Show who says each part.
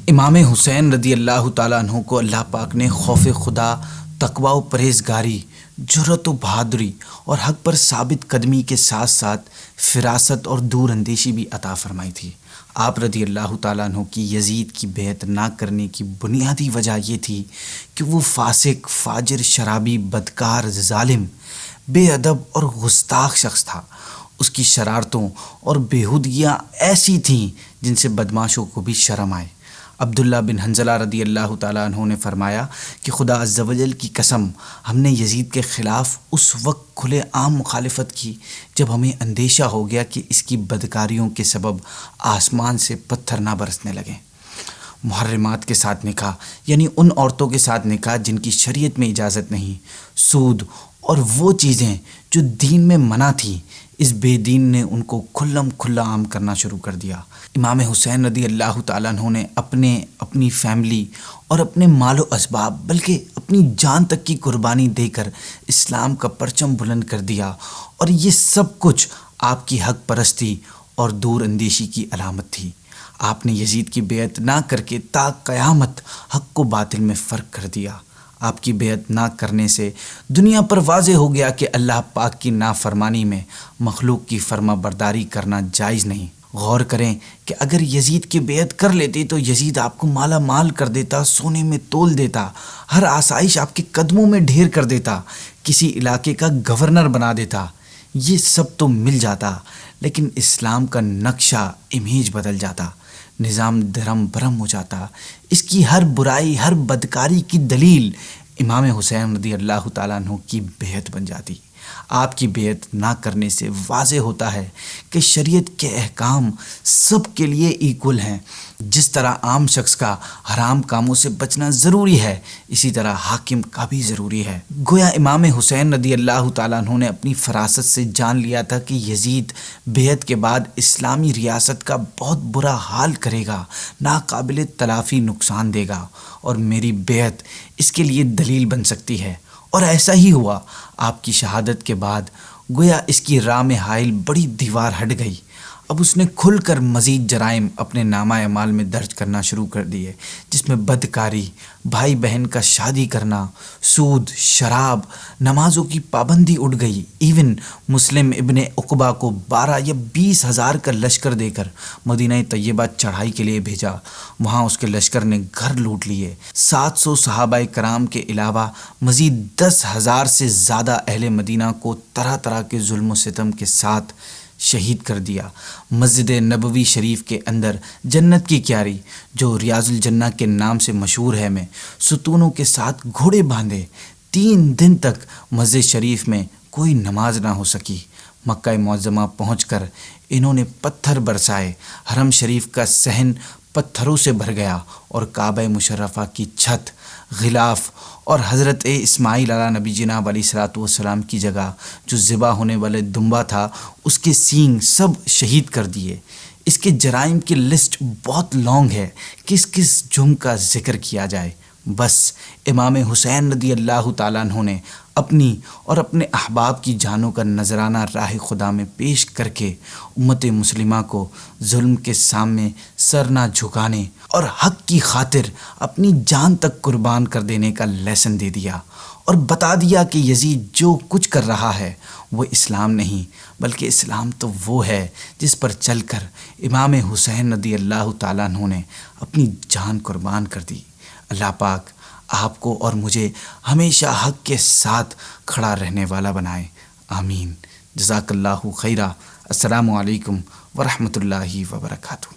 Speaker 1: امام حسین رضی اللہ تعالیٰ عنہ کو اللہ پاک نے خوف خدا، تقوی و پرہیزگاری، جرأت و بہادری اور حق پر ثابت قدمی کے ساتھ ساتھ فراست اور دور اندیشی بھی عطا فرمائی تھی۔ آپ رضی اللہ تعالیٰ عنہ کی یزید کی بیعت نہ کرنے کی بنیادی وجہ یہ تھی کہ وہ فاسق، فاجر، شرابی، بدکار، ظالم، بے ادب اور گستاخ شخص تھا۔ اس کی شرارتوں اور بیہودگیاں ایسی تھیں جن سے بدماشوں کو بھی شرم آئے۔ عبداللہ بن حنظلہ رضی اللہ تعالیٰ عنہ نے فرمایا کہ خدا عز و جل کی قسم، ہم نے یزید کے خلاف اس وقت کھلے عام مخالفت کی جب ہمیں اندیشہ ہو گیا کہ اس کی بدکاریوں کے سبب آسمان سے پتھر نہ برسنے لگیں۔ محرمات کے ساتھ نکاح یعنی ان عورتوں کے ساتھ نکاح جن کی شریعت میں اجازت نہیں، سود اور وہ چیزیں جو دین میں منع تھیں، اس بے دین نے ان کو کھلم کھلا عام کرنا شروع کر دیا۔ امام حسین رضی اللہ تعالیٰ عنہ نے اپنی فیملی اور اپنے مال و اسباب بلکہ اپنی جان تک کی قربانی دے کر اسلام کا پرچم بلند کر دیا، اور یہ سب کچھ آپ کی حق پرستی اور دور اندیشی کی علامت تھی۔ آپ نے یزید کی بیعت نہ کر کے تا قیامت حق کو باطل میں فرق کر دیا۔ آپ کی بیعت نہ کرنے سے دنیا پر واضح ہو گیا کہ اللہ پاک کی نافرمانی میں مخلوق کی فرما برداری کرنا جائز نہیں۔ غور کریں کہ اگر یزید کی بیعت کر لیتے تو یزید آپ کو مالا مال کر دیتا، سونے میں تول دیتا، ہر آسائش آپ کے قدموں میں ڈھیر کر دیتا، کسی علاقے کا گورنر بنا دیتا، یہ سب تو مل جاتا، لیکن اسلام کا نقشہ امیج بدل جاتا، نظام درم برم ہو جاتا۔ اس کی ہر برائی، ہر بدکاری کی دلیل امام حسین رضی اللہ تعالیٰ عنہ کی بیعت بن جاتی۔ آپ کی بیعت نہ کرنے سے واضح ہوتا ہے کہ شریعت کے احکام سب کے لیے ایکول ہیں۔ جس طرح عام شخص کا حرام کاموں سے بچنا ضروری ہے، اسی طرح حاکم کا بھی ضروری ہے۔ گویا امام حسین رضی اللہ تعالیٰ عنہ نے اپنی فراست سے جان لیا تھا کہ یزید بیعت کے بعد اسلامی ریاست کا بہت برا حال کرے گا، ناقابل تلافی نقصان دے گا، اور میری بیعت اس کے لیے دلیل بن سکتی ہے۔ اور ایسا ہی ہوا۔ آپ کی شہادت کے بعد گویا اس کی راہ میں حائل بڑی دیوار ہٹ گئی۔ اب اس نے کھل کر مزید جرائم اپنے نامہ اعمال میں درج کرنا شروع کر دیے، جس میں بدکاری، بھائی بہن کا شادی کرنا، سود، شراب، نمازوں کی پابندی اٹھ گئی۔ ایون مسلم ابن عقبہ کو 12 یا 20 ہزار کا لشکر دے کر مدینہ طیبہ چڑھائی کے لیے بھیجا۔ وہاں اس کے لشکر نے گھر لوٹ لیے۔ 700 صحابہ کرام کے علاوہ مزید 10,000 سے زیادہ اہل مدینہ کو طرح طرح کے ظلم و ستم کے ساتھ شہید کر دیا۔ مسجد نبوی شریف کے اندر جنت کی کیاری، جو ریاض الجنہ کے نام سے مشہور ہے، میں ستونوں کے ساتھ گھوڑے باندھے 3 دن تک مسجد شریف میں کوئی نماز نہ ہو سکی۔ مکہ معظمہ پہنچ کر انہوں نے پتھر برسائے، حرم شریف کا صحن پتھروں سے بھر گیا، اور کعبہ مشرفہ کی چھت، غلاف اور حضرت اسماعیل علیہ نبی جناب علیہ الصلوۃ والسلام کی جگہ جو ذبح ہونے والے دمبا تھا، اس کے سینگ سب شہید کر دیے۔ اس کے جرائم کی لسٹ بہت لانگ ہے، کس کس جرم کا ذکر کیا جائے۔ بس امام حسین رضی اللہ تعالیٰ عنہ نے اپنی اور اپنے احباب کی جانوں کا نذرانہ راہ خدا میں پیش کر کے امت مسلمہ کو ظلم کے سامنے سر نہ جھکانے اور حق کی خاطر اپنی جان تک قربان کر دینے کا لیسن دے دیا، اور بتا دیا کہ یزید جو کچھ کر رہا ہے وہ اسلام نہیں، بلکہ اسلام تو وہ ہے جس پر چل کر امام حسین رضی اللہ تعالیٰ عنہ نے اپنی جان قربان کر دی۔ اللہ پاک آپ کو اور مجھے ہمیشہ حق کے ساتھ کھڑا رہنے والا بنائے، آمین۔ جزاک اللہ خیرہ۔ السلام علیکم ورحمۃ اللہ وبرکاتہ۔